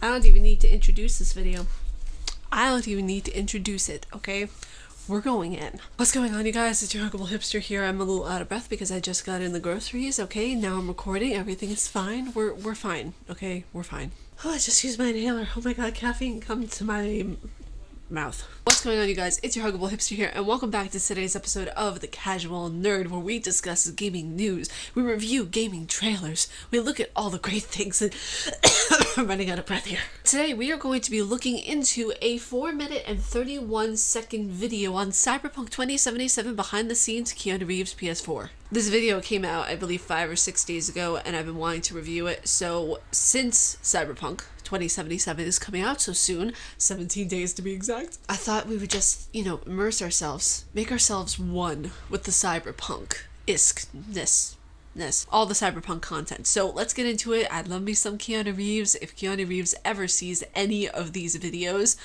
I don't even need to introduce this video. I don't even need to introduce it, okay? We're going in. What's going on, you guys? It's your huggable hipster here. I'm a little out of breath because I just got in the groceries, okay? Now I'm recording. Everything is fine. We're fine, okay? We're fine. Oh, I just used my inhaler. Oh my god, caffeine come to my mouth. What's going on, you guys? It's your huggable hipster here, and welcome back to today's episode of The Casual Nerd, where we discuss gaming news, we review gaming trailers, we look at all the great things, and I'm running out of breath here. Today, we are going to be looking into a 4-minute and 31-second video on Cyberpunk 2077 behind the scenes Keanu Reeves PS4. This video came out, I believe, 5 or 6 days ago, and I've been wanting to review it, so since Cyberpunk 2077 is coming out so soon, 17 days to be exact, I thought we would just, immerse ourselves, make ourselves one with the cyberpunk-iskness, all the cyberpunk content. So let's get into it. I'd love me some Keanu Reeves. If Keanu Reeves ever sees any of these videos,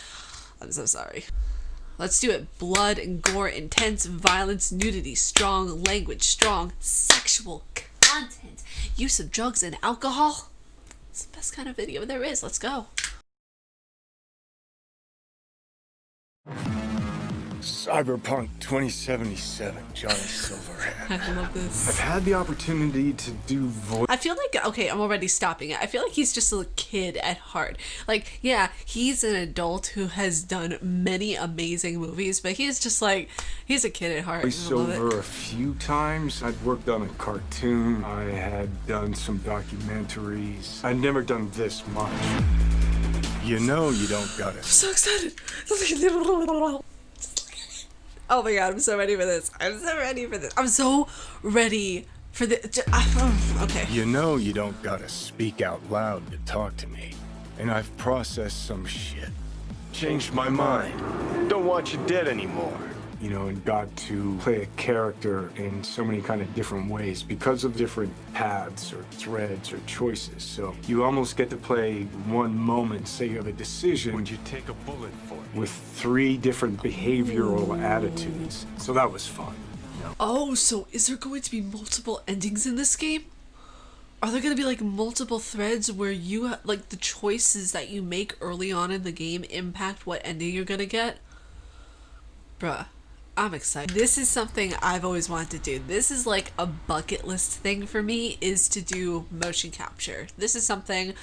I'm so sorry. Let's do it. Blood and gore, intense violence, nudity, strong language, strong sexual content, use of drugs and alcohol. It's the best kind of video there is. Let's go. Cyberpunk 2077, Johnny Silverhand. I love this. I've had the opportunity to do voice. I feel like, okay, I'm already stopping it. I feel like he's just a kid at heart. Like, yeah, he's an adult who has done many amazing movies, but he's just like, he's a kid at heart. Voiceover a few times. I'd worked on a cartoon. I had done some documentaries. I'd never done this much. You know you don't got it. I'm so excited. Oh my god, I'm so ready for this. I'm so ready for this. I'm so ready for this. Okay. You know you don't gotta speak out loud to talk to me. And I've processed some shit. Changed my mind. Don't want you dead anymore. And got to play a character in so many kind of different ways because of different paths or threads or choices. So you almost get to play one moment, say you have a decision. Would you take a bullet for it? With 3 different behavioral attitudes. So that was fun. Oh, so is there going to be multiple endings in this game? Are there going to be like multiple threads where you like the choices that you make early on in the game impact what ending you're going to get? Bruh. I'm excited. This is something I've always wanted to do. This is like a bucket list thing for me, is to do motion capture. This is something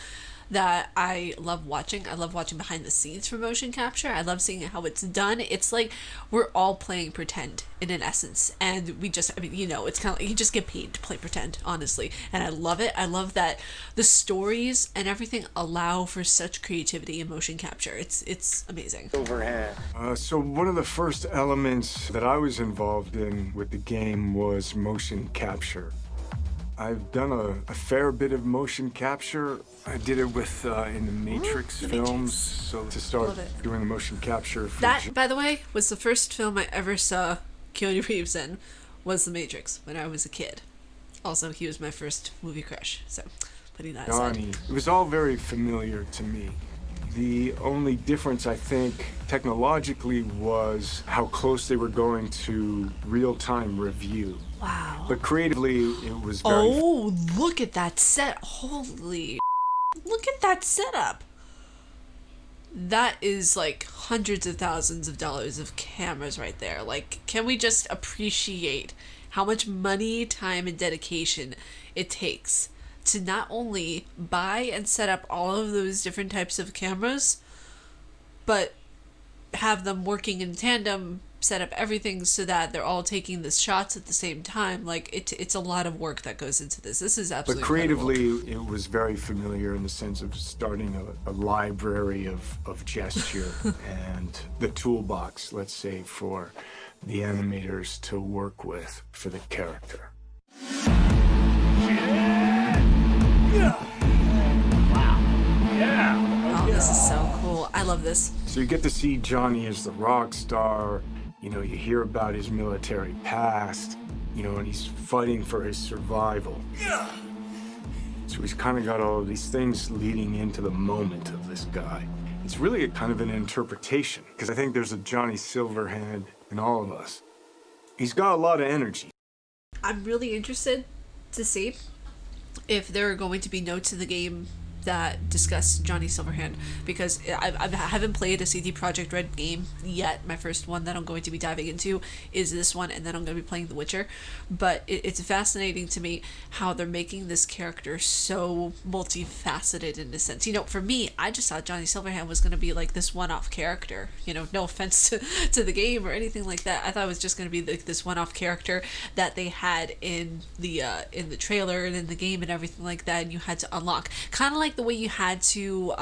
that I love watching. I love watching behind the scenes for motion capture. I love seeing how it's done. It's like we're all playing pretend in an essence. And we just, it's kind of like you just get paid to play pretend, honestly. And I love it. I love that the stories and everything allow for such creativity in motion capture. It's amazing. Overhand. So one of the first elements that I was involved in with the game was motion capture. I've done a fair bit of motion capture. I did it with in the Matrix films. So to start doing the motion capture. That, by the way, was the first film I ever saw Keanu Reeves in, was The Matrix, when I was a kid. Also, he was my first movie crush, so putting that aside. It was all very familiar to me. The only difference, I think, technologically was how close they were going to real-time review. Wow. But creatively, it was very... Oh, look at that set. Holy... Look at that setup. That is like hundreds of thousands of dollars of cameras right there. Like, can we just appreciate how much money, time, and dedication it takes to not only buy and set up all of those different types of cameras, but have them working in tandem, set up everything so that they're all taking the shots at the same time. Like, it's a lot of work that goes into this. This is absolutely But creatively, incredible. it was very familiar in the sense of starting a library of gesture and the toolbox, let's say, for the animators to work with for the character. Oh, this is so cool. I love this. So you get to see Johnny as the rock star. You hear about his military past, and he's fighting for his survival. So he's kind of got all of these things leading into the moment of this guy. It's really a kind of an interpretation, because I think there's a Johnny Silverhand in all of us. He's got a lot of energy. I'm really interested to see if there are going to be notes in the game that discuss Johnny Silverhand, because I haven't played a CD Projekt Red game yet. My first one that I'm going to be diving into is this one, and then I'm going to be playing The Witcher. But it's fascinating to me how they're making this character so multifaceted in a sense. You know, for me, I just thought Johnny Silverhand was going to be like this one-off character. You know, no offense to the game or anything like that. I thought it was just going to be this one-off character that they had in the trailer and in the game and everything like that, and you had to unlock, kind of like the way you had to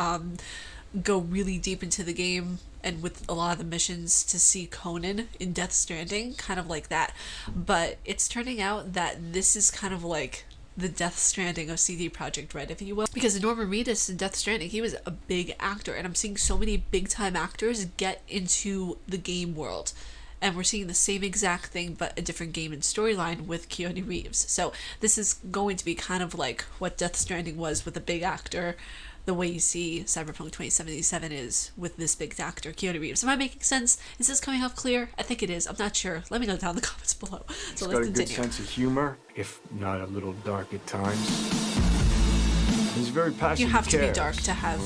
go really deep into the game and with a lot of the missions to see Conan in Death Stranding, kind of like that. But it's turning out that this is kind of like the Death Stranding of CD Projekt Red, if you will, because Norman Reedus in Death Stranding, he was a big actor, and I'm seeing so many big time actors get into the game world. And we're seeing the same exact thing, but a different game and storyline with Keanu Reeves. So this is going to be kind of like what Death Stranding was with a big actor, the way you see Cyberpunk 2077 is with this big actor, Keanu Reeves. Am I making sense? Is this coming off clear? I think it is. I'm not sure. Let me know down in the comments below. So He's got a good sense of humor, if not a little dark at times. He's very passionate. You have to be dark to have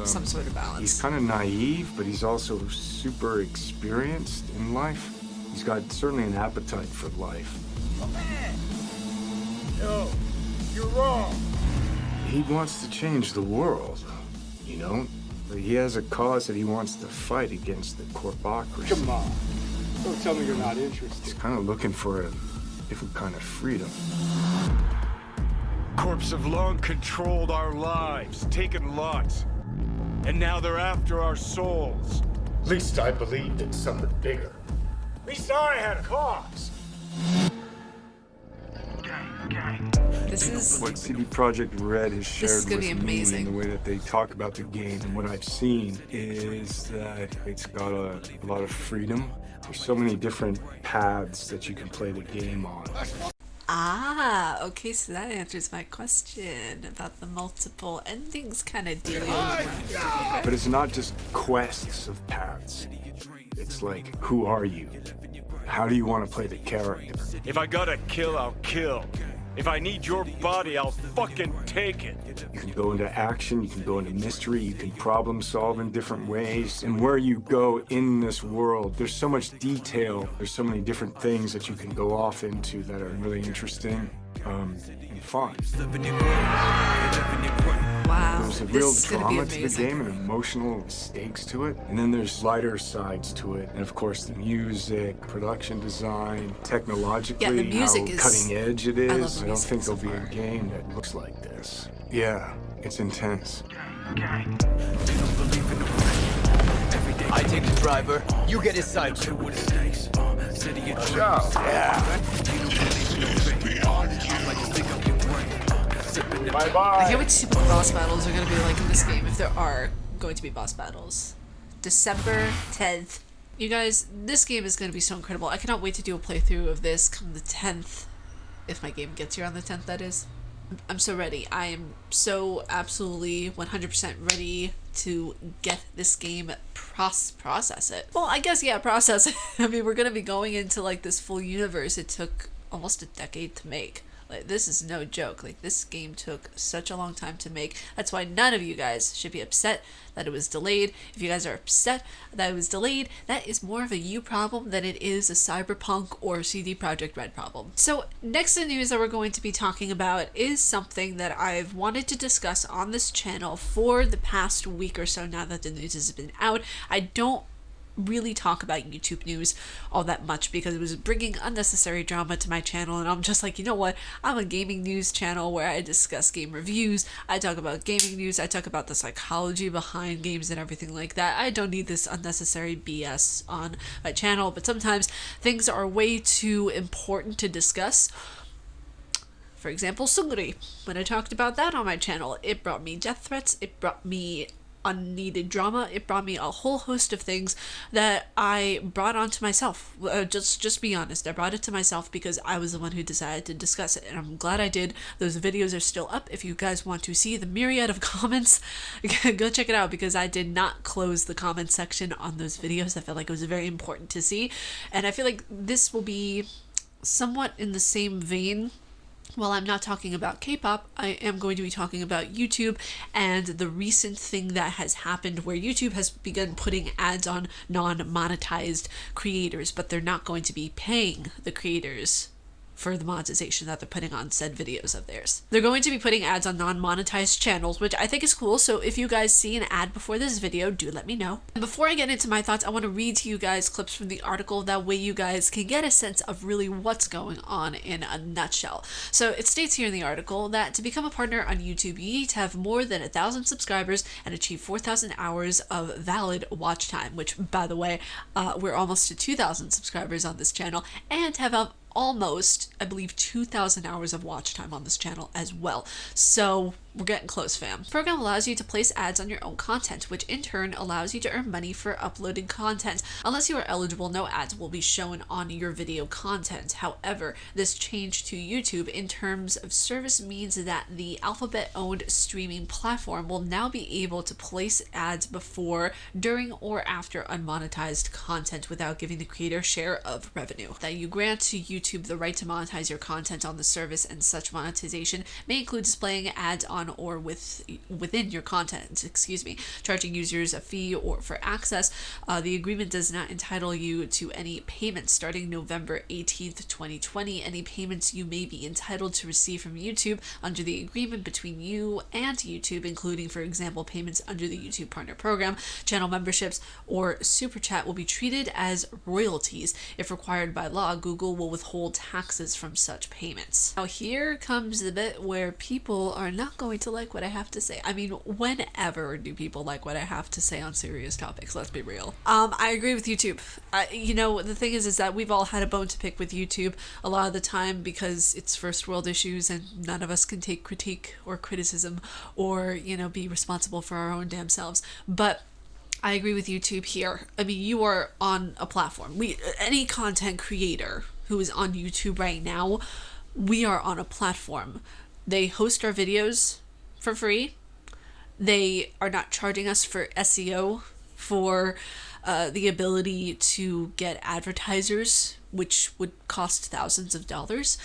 some sort of balance. He's kind of naive, but he's also super experienced in life. He's got certainly an appetite for life. No, you're wrong. He wants to change the world, you know? He has a cause that he wants to fight against the corpocracy. Come on. Don't tell me you're not He's interested. kind of looking for a different kind of freedom. Corps have long controlled our lives, taken lots. And now they're after our souls. At least I believed in something bigger. At least I had a cause. This is what CD Projekt Red has shared gonna with be me amazing. in the way that they talk about the game, and what I've seen is that it's got a lot of freedom. There's so many different paths that you can play the game on. Okay, so that answers my question about the multiple endings kind of dealing with. But it's not just quests of paths. It's like, who are you? How do you want to play the character? If I gotta kill, I'll kill. If I need your body, I'll fucking take it. You can go into action, you can go into mystery, you can problem solve in different ways. And where you go in this world, there's so much detail. There's so many different things that you can go off into that are really interesting and fun. Wow, There's a this real is gonna be drama to the amazing. game and emotional stakes to it. And then there's lighter sides to it. And of course, the music, production design, technologically, Yeah, the music how is- cutting edge it I love is. the I don't music think so there'll be far. a game that looks like this. Yeah, it's intense. I take the driver, you get his side. I can't wait to see what the boss battles are going to be like in this game, if there are going to be boss battles. December 10th. You guys, this game is going to be so incredible. I cannot wait to do a playthrough of this come the 10th. If my game gets here on the 10th, that is. I'm so ready. I am so absolutely 100% ready to get this game, process it. Well, I guess, yeah, process it. I mean, we're going to be going into like this full universe. It took almost a decade to make. Like, this is no joke. Like, this game took such a long time to make. That's why none of you guys should be upset that it was delayed. If you guys are upset that it was delayed, that is more of a you problem than it is a Cyberpunk or CD Projekt Red problem. So next in news that we're going to be talking about is something that I've wanted to discuss on this channel for the past week or so now that the news has been out. I don't really talk about YouTube news all that much because it was bringing unnecessary drama to my channel, and I'm just like, you know what, I'm a gaming news channel where I discuss game reviews, I talk about gaming news, I talk about the psychology behind games and everything like that. I don't need this unnecessary BS on my channel, but sometimes things are way too important to discuss. For example, Sungri. When I talked about that on my channel, it brought me death threats, it brought me unneeded drama, it brought me a whole host of things that I brought onto myself. Just be honest, I brought it to myself because I was the one who decided to discuss it, and I'm glad I did. Those videos are still up. If you guys want to see the myriad of comments, go check it out, because I did not close the comment section on those videos. I felt like it was very important to see, and I feel like this will be somewhat in the same vein while I'm not talking about K-pop, I am going to be talking about YouTube and the recent thing that has happened where YouTube has begun putting ads on non-monetized creators, but they're not going to be paying the creators for the monetization that they're putting on said videos of theirs. They're going to be putting ads on non-monetized channels, which I think is cool. So if you guys see an ad before this video, do let me know. And before I get into my thoughts, I want to read to you guys clips from the article. That way you guys can get a sense of really what's going on in a nutshell. So it states here in the article that to become a partner on YouTube, you need to have more than 1,000 subscribers and achieve 4,000 hours of valid watch time, which, by the way, we're almost to 2,000 subscribers on this channel, and have almost, I believe, 2,000 hours of watch time on this channel as well. So we're getting close, fam. The program allows you to place ads on your own content, which in turn allows you to earn money for uploading content. Unless you are eligible, no ads will be shown on your video content. However, this change to YouTube in terms of service means that the Alphabet-owned streaming platform will now be able to place ads before, during, or after unmonetized content without giving the creator share of revenue. That you grant to YouTube the right to monetize your content on the service, and such monetization may include displaying ads on or within your content, charging users a fee or for access. The agreement does not entitle you to any payments starting November 18th, 2020. Any payments you may be entitled to receive from YouTube under the agreement between you and YouTube, including, for example, payments under the YouTube Partner Program, channel memberships, or Super Chat, will be treated as royalties. If required by law, Google will withhold taxes from such payments. Now here comes the bit where people are not going to like what I have to say. I mean, whenever do people like what I have to say on serious topics? Let's be real. I agree with YouTube. You know, the thing is that we've all had a bone to pick with YouTube a lot of the time because it's first world issues and none of us can take critique or criticism or, you know, be responsible for our own damn selves. But I agree with YouTube here. I mean, you are on a platform. Any content creator who is on YouTube right now, we are on a platform. They host our videos for free. They are not charging us for SEO, for the ability to get advertisers, which would cost thousands of dollars.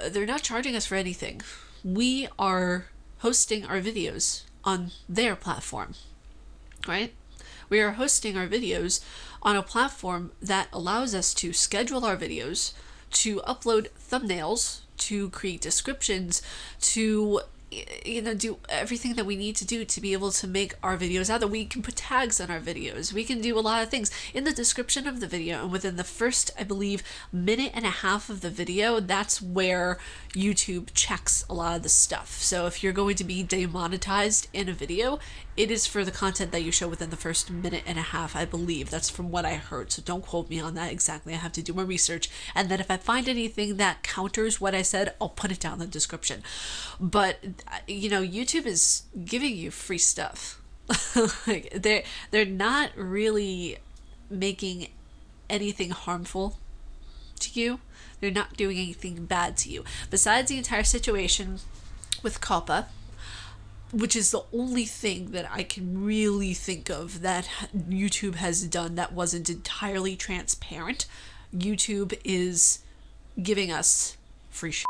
They're not charging us for anything. We are hosting our videos on their platform, right? We are hosting our videos on a platform that allows us to schedule our videos, to upload thumbnails, to create descriptions, to, you know, do everything that we need to do to be able to make our videos out there. We can put tags on our videos. We can do a lot of things in the description of the video, and within the first, I believe, minute and a half of the video, that's where YouTube checks a lot of the stuff. So if you're going to be demonetized in a video, it is for the content that you show within the first minute and a half, I believe. That's from what I heard, so don't quote me on that exactly. I have to do my research, and then if I find anything that counters what I said, I'll put it down in the description. But, you know, YouTube is giving you free stuff. Like, they're not really making anything harmful to you. They're not doing anything bad to you. Besides the entire situation with COPPA, which is the only thing that I can really think of that YouTube has done that wasn't entirely transparent. YouTube is giving us free shit.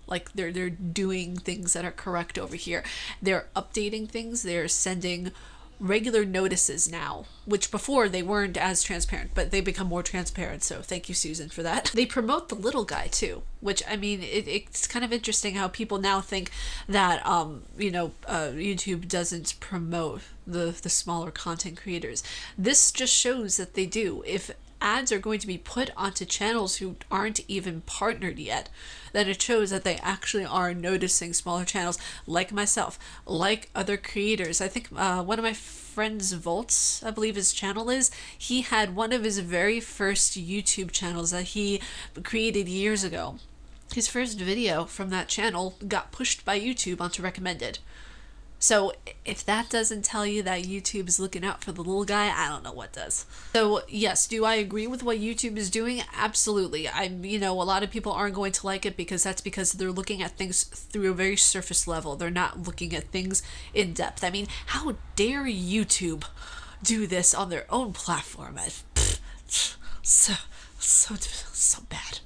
Like, they're doing things that are correct over here. They're updating things. They're sending regular notices now, which before they weren't as transparent, but they become more transparent. So thank you, Susan, for that. They promote the little guy too, which, I mean, it's kind of interesting how people now think that, YouTube doesn't promote the smaller content creators. This just shows that they do. If ads are going to be put onto channels who aren't even partnered yet, then it shows that they actually are noticing smaller channels like myself, like other creators. I think one of my friends, Volts, I believe his channel is, he had one of his very first YouTube channels that he created years ago. His first video from that channel got pushed by YouTube onto recommended. So if that doesn't tell you that YouTube is looking out for the little guy, I don't know what does. So yes, do I agree with what YouTube is doing? Absolutely. A lot of people aren't going to like it because they're looking at things through a very surface level. They're not looking at things in depth. I mean, how dare YouTube do this on their own platform? So bad.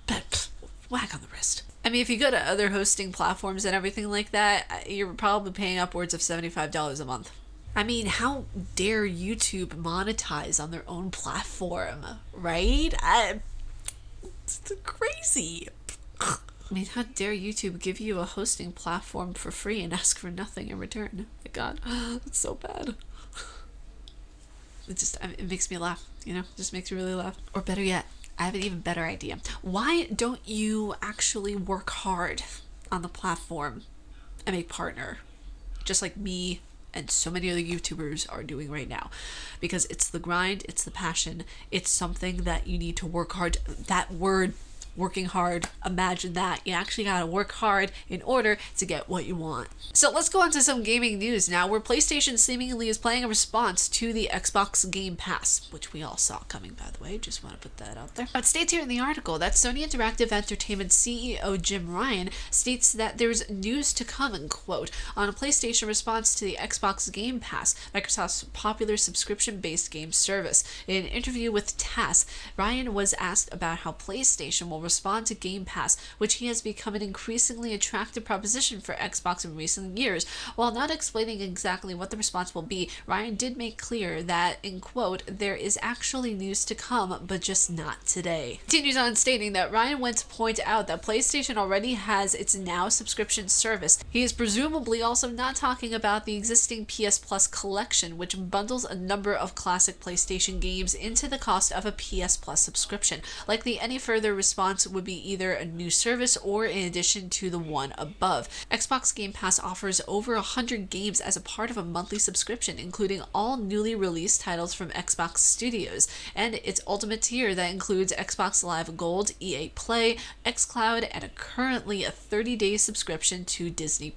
But whack on the wrist. I mean, if you go to other hosting platforms and everything like that, you're probably paying upwards of $75 a month. I mean, how dare YouTube monetize on their own platform, right? It's crazy. I mean, how dare YouTube give you a hosting platform for free and ask for nothing in return? Oh my God, it's so bad. It makes me laugh, you know? It just makes me really laugh. Or better yet, I have an even better idea. Why don't you actually work hard on the platform and make partner? Just like me and so many other YouTubers are doing right now. Because it's the grind, it's the passion, it's something that you need to work hard. That word, working hard, imagine that. You actually gotta work hard in order to get what you want. So let's go on to some gaming news now, where PlayStation seemingly is playing a response to the Xbox Game Pass, which we all saw coming, by the way. Just want to put that out there. It states here in the article that Sony Interactive Entertainment CEO Jim Ryan states that there's news to come, and quote, on a PlayStation response to the Xbox Game Pass, Microsoft's popular subscription-based game service. In an interview with TASS, Ryan was asked about how PlayStation will respond to Game Pass, which he has become an increasingly attractive proposition for Xbox in recent years. While not explaining exactly what the response will be, Ryan did make clear that, in quote, there is actually news to come, but just not today. Continues on stating that Ryan went to point out that PlayStation already has its Now subscription service. He is presumably also not talking about the existing PS Plus collection, which bundles a number of classic PlayStation games into the cost of a PS Plus subscription. Likely any further response would be either a new service or in addition to the one above. Xbox Game Pass offers over 100 games as a part of a monthly subscription, including all newly released titles from Xbox Studios, and its ultimate tier that includes Xbox Live Gold, EA Play, xCloud, and currently a 30-day subscription to Disney+.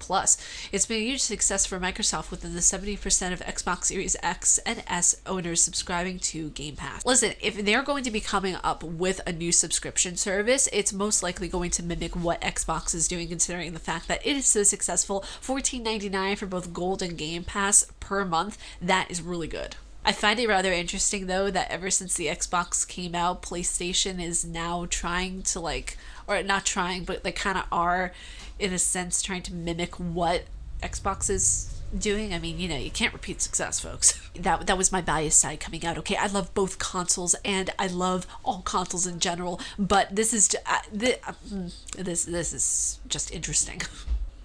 It's been a huge success for Microsoft, within the 70% of Xbox Series X and S owners subscribing to Game Pass. Listen, if they're going to be coming up with a new subscription service, it's most likely going to mimic what Xbox is doing, considering the fact that it is so successful. $14.99 for both Gold and Game Pass per month. That is really good. I find it rather interesting, though, that ever since the Xbox came out, PlayStation is now trying to, like, or not trying, but they kind of are, in a sense, trying to mimic what Xbox is doing. I mean, you know, you can't repeat success, folks. That was my bias side coming out. Okay, I love both consoles and I love all consoles in general, but this is this is just interesting.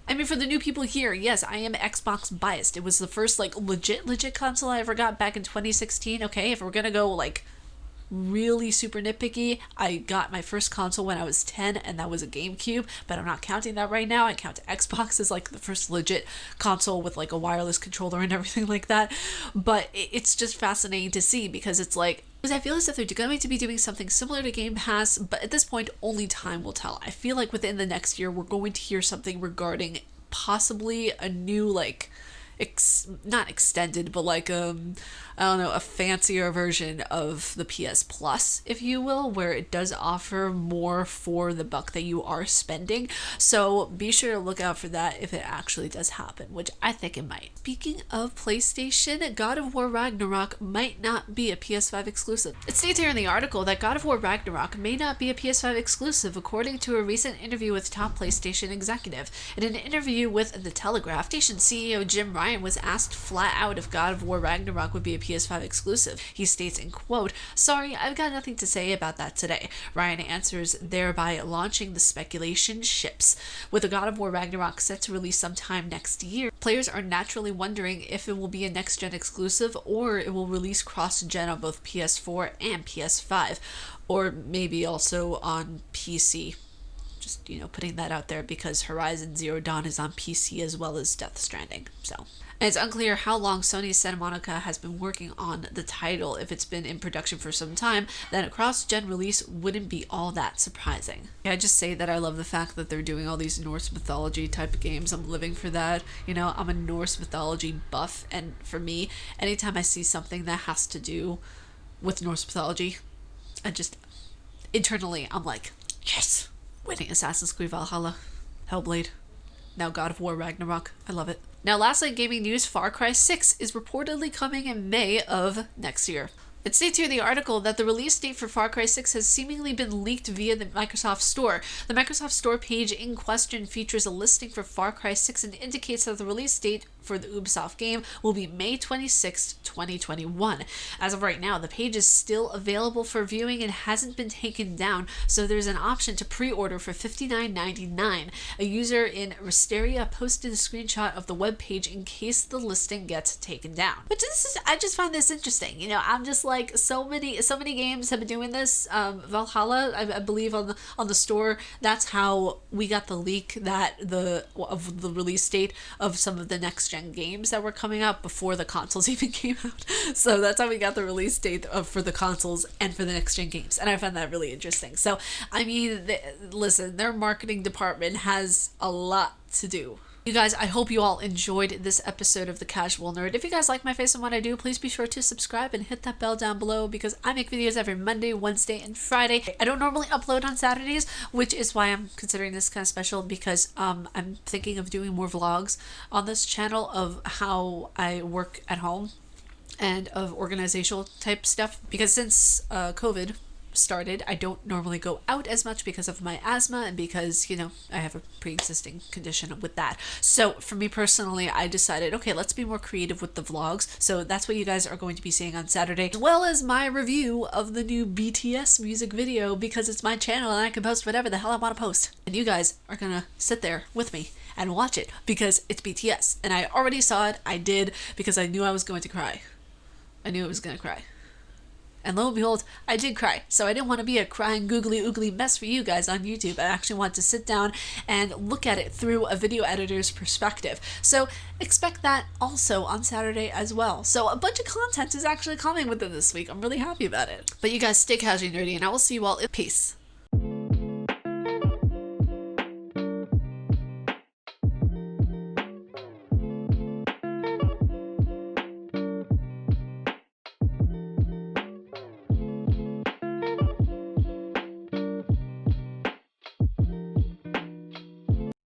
I mean, for the new people here, yes, I am Xbox biased. It was the first like legit console I ever got back in 2016. Okay, if we're gonna go like really super nitpicky, I got my first console when I was 10, and that was a GameCube, but I'm not counting that right now. I count Xbox as like the first legit console with like a wireless controller and everything like that. But it's just fascinating to see, because it's like, because I feel as if they're going to be doing something similar to Game Pass, but at this point only time will tell. I feel like within the next year we're going to hear something regarding possibly a new like not extended, but like I don't know, a fancier version of the PS Plus, if you will, where it does offer more for the buck that you are spending. So be sure to look out for that if it actually does happen, which I think it might. Speaking of PlayStation, God of War Ragnarok might not be a PS5 exclusive. It states here in the article that God of War Ragnarok may not be a PS5 exclusive, according to a recent interview with top PlayStation executive. In an interview with The Telegraph, PlayStation CEO Jim Ryan was asked flat out if God of War Ragnarok would be a PS5 exclusive. He states, in quote, "Sorry, I've got nothing to say about that today." Ryan answers, thereby launching the speculation ships. With a God of War Ragnarok set to release sometime next year, players are naturally wondering if it will be a next-gen exclusive or it will release cross-gen on both PS4 and PS5, or maybe also on PC. Just, you know, putting that out there, because Horizon Zero Dawn is on PC as well as Death Stranding. So, and it's unclear how long Sony's Santa Monica has been working on the title. If it's been in production for some time, then a cross-gen release wouldn't be all that surprising. I just say that I love the fact that they're doing all these Norse mythology type of games. I'm living for that. You know, I'm a Norse mythology buff, and for me, anytime I see something that has to do with Norse mythology, I just, internally, I'm like, yes! Winning Assassin's Creed Valhalla, Hellblade, now God of War Ragnarok. I love it. Now lastly, in gaming news, Far Cry 6 is reportedly coming in May of next year. It states here in the article that the release date for Far Cry 6 has seemingly been leaked via the Microsoft Store. The Microsoft Store page in question features a listing for Far Cry 6 and indicates that the release date for the Ubisoft game will be May 26, 2021. As of right now, the page is still available for viewing and hasn't been taken down, so there's an option to pre-order for $59.99. A user in Wisteria posted a screenshot of the web page in case the listing gets taken down. But I just find this interesting. You know, I'm just like, so many games have been doing this. Valhalla, I believe on the store, that's how we got the leak of the release date of some of the next gen games that were coming out before the consoles even came out. So that's how we got the release date for the consoles and for the next gen games, and I found that really interesting. So I mean, listen, their marketing department has a lot to do. You guys, I hope you all enjoyed this episode of The Casual Nerd. If you guys like my face and what I do, please be sure to subscribe and hit that bell down below, because I make videos every Monday, Wednesday, and Friday. I don't normally upload on Saturdays, which is why I'm considering this kind of special, because I'm thinking of doing more vlogs on this channel of how I work at home and of organizational type stuff, because since COVID started, I don't normally go out as much because of my asthma and because, you know, I have a pre-existing condition with that. So for me personally, I decided, okay, let's be more creative with the vlogs. So that's what you guys are going to be seeing on Saturday, as well as my review of the new BTS music video, because it's my channel and I can post whatever the hell I want to post. And you guys are gonna sit there with me and watch it because it's BTS. And I already saw it. I did, because I knew I was going to cry. I knew I was gonna cry. And lo and behold, I did cry. So I didn't want to be a crying googly oogly mess for you guys on YouTube. I actually want to sit down and look at it through a video editor's perspective. So expect that also on Saturday as well. So a bunch of content is actually coming within this week. I'm really happy about it. But you guys stay casually nerdy, and I will see you all in peace.